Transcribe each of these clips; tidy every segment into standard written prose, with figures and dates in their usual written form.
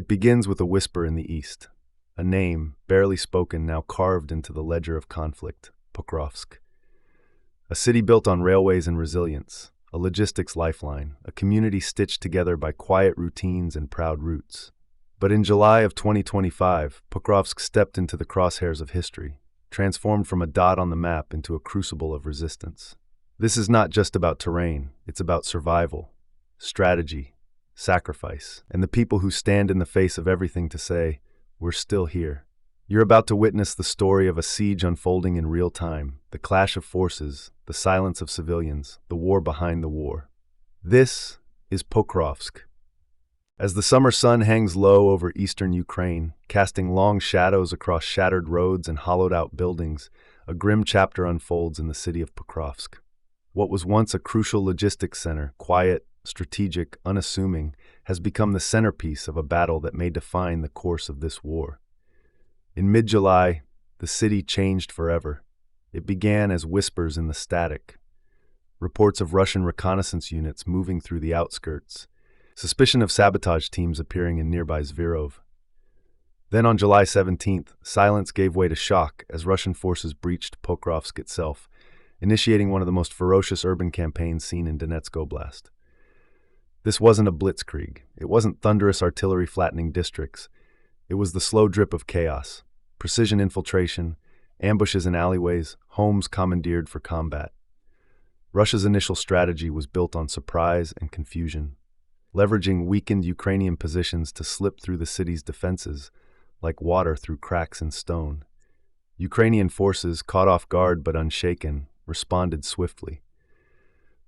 It begins with a whisper in the east, a name, barely spoken, now carved into the ledger of conflict, Pokrovsk. A city built on railways and resilience, a logistics lifeline, a community stitched together by quiet routines and proud roots. But in July of 2025, Pokrovsk stepped into the crosshairs of history, transformed from a dot on the map into a crucible of resistance. This is not just about terrain, it's about survival, strategy, sacrifice, and the people who stand in the face of everything to say, "We're still here." You're about to witness the story of a siege unfolding in real time, the clash of forces, the silence of civilians, the war behind the war. This is Pokrovsk. As the summer sun hangs low over eastern Ukraine, casting long shadows across shattered roads and hollowed-out buildings, a grim chapter unfolds in the city of Pokrovsk. What was once a crucial logistics center, quiet, strategic, unassuming, has become the centerpiece of a battle that may define the course of this war. In mid-July, the city changed forever. It began as whispers in the static, reports of Russian reconnaissance units moving through the outskirts, suspicion of sabotage teams appearing in nearby Zverov. Then on July 17th, silence gave way to shock as Russian forces breached Pokrovsk itself, initiating one of the most ferocious urban campaigns seen in Donetsk Oblast. This wasn't a blitzkrieg. It wasn't thunderous artillery flattening districts. It was the slow drip of chaos, precision infiltration, ambushes in alleyways, homes commandeered for combat. Russia's initial strategy was built on surprise and confusion, leveraging weakened Ukrainian positions to slip through the city's defenses like water through cracks in stone. Ukrainian forces, caught off guard but unshaken, responded swiftly.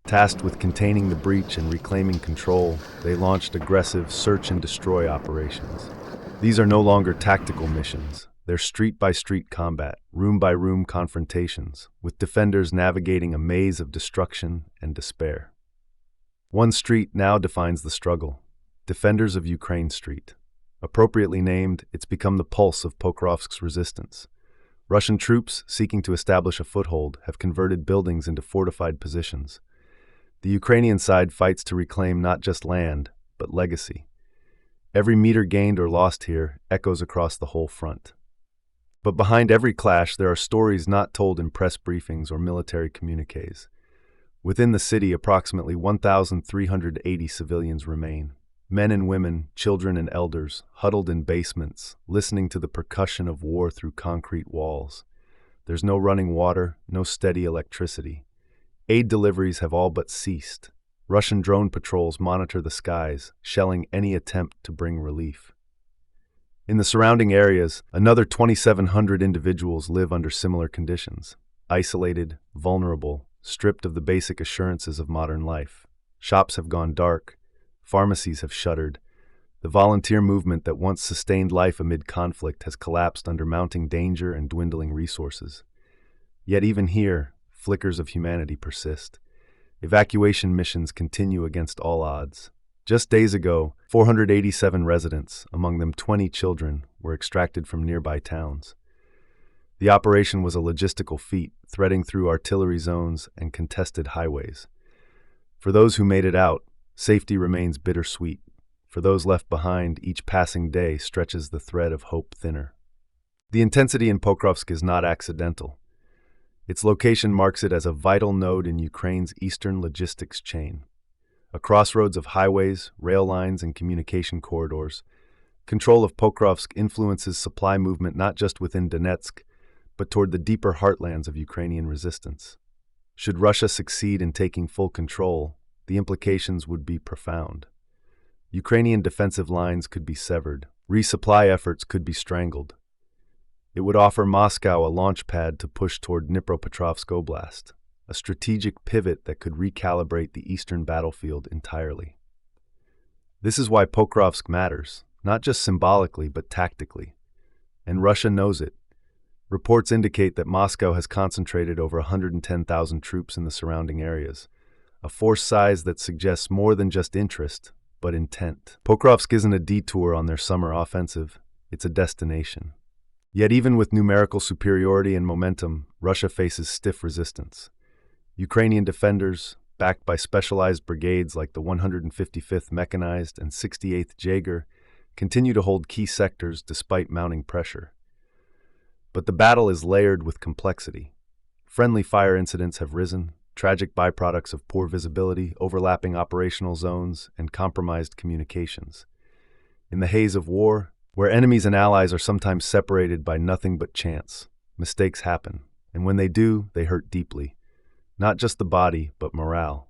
Tasked with containing the breach and reclaiming control, they launched aggressive search-and-destroy operations. These are no longer tactical missions. They're street-by-street combat, room-by-room confrontations, with defenders navigating a maze of destruction and despair. One street now defines the struggle, Defenders of Ukraine Street. Appropriately named, it's become the pulse of Pokrovsk's resistance. Russian troops, seeking to establish a foothold, have converted buildings into fortified positions. The Ukrainian side fights to reclaim not just land, but legacy. Every meter gained or lost here echoes across the whole front. But behind every clash, there are stories not told in press briefings or military communiques. Within the city, approximately 1,380 civilians remain. Men and women, children and elders, huddled in basements, listening to the percussion of war through concrete walls. There's no running water, no steady electricity. Aid deliveries have all but ceased. Russian drone patrols monitor the skies, shelling any attempt to bring relief. In the surrounding areas, another 2,700 individuals live under similar conditions, isolated, vulnerable, stripped of the basic assurances of modern life. Shops have gone dark, pharmacies have shuttered. The volunteer movement that once sustained life amid conflict has collapsed under mounting danger and dwindling resources. Yet even here, flickers of humanity persist. Evacuation missions continue against all odds. Just days ago, 487 residents, among them 20 children, were extracted from nearby towns. The operation was a logistical feat, threading through artillery zones and contested highways. For those who made it out, safety remains bittersweet. For those left behind, each passing day stretches the thread of hope thinner. The intensity in Pokrovsk is not accidental. Its location marks it as a vital node in Ukraine's eastern logistics chain. A crossroads of highways, rail lines, and communication corridors, control of Pokrovsk influences supply movement not just within Donetsk, but toward the deeper heartlands of Ukrainian resistance. Should Russia succeed in taking full control, the implications would be profound. Ukrainian defensive lines could be severed, resupply efforts could be strangled. It would offer Moscow a launch pad to push toward Dnipropetrovsk Oblast, a strategic pivot that could recalibrate the eastern battlefield entirely. This is why Pokrovsk matters, not just symbolically but tactically. And Russia knows it. Reports indicate that Moscow has concentrated over 110,000 troops in the surrounding areas, a force size that suggests more than just interest, but intent. Pokrovsk isn't a detour on their summer offensive, it's a destination. Yet even with numerical superiority and momentum, Russia faces stiff resistance. Ukrainian defenders, backed by specialized brigades like the 155th Mechanized and 68th Jaeger, continue to hold key sectors despite mounting pressure. But the battle is layered with complexity. Friendly fire incidents have risen, tragic byproducts of poor visibility, overlapping operational zones, and compromised communications. In the haze of war, where enemies and allies are sometimes separated by nothing but chance, mistakes happen, and when they do, they hurt deeply. Not just the body, but morale.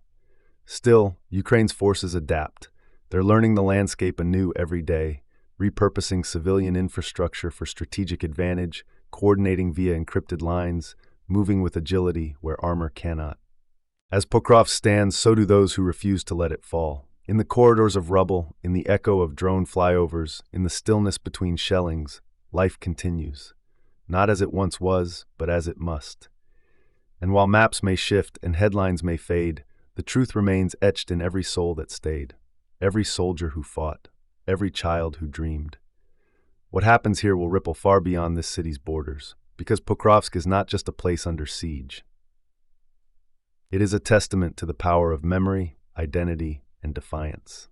Still, Ukraine's forces adapt. They're learning the landscape anew every day, repurposing civilian infrastructure for strategic advantage, coordinating via encrypted lines, moving with agility where armor cannot. As Pokrovsk stands, so do those who refuse to let it fall. In the corridors of rubble, in the echo of drone flyovers, in the stillness between shellings, life continues. Not as it once was, but as it must. And while maps may shift and headlines may fade, the truth remains etched in every soul that stayed, every soldier who fought, every child who dreamed. What happens here will ripple far beyond this city's borders, because Pokrovsk is not just a place under siege. It is a testament to the power of memory, identity, and defiance.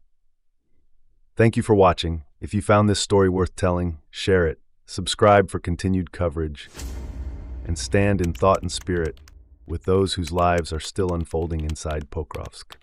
Thank you for watching. If you found this story worth telling, share it, subscribe for continued coverage, and stand in thought and spirit with those whose lives are still unfolding inside Pokrovsk.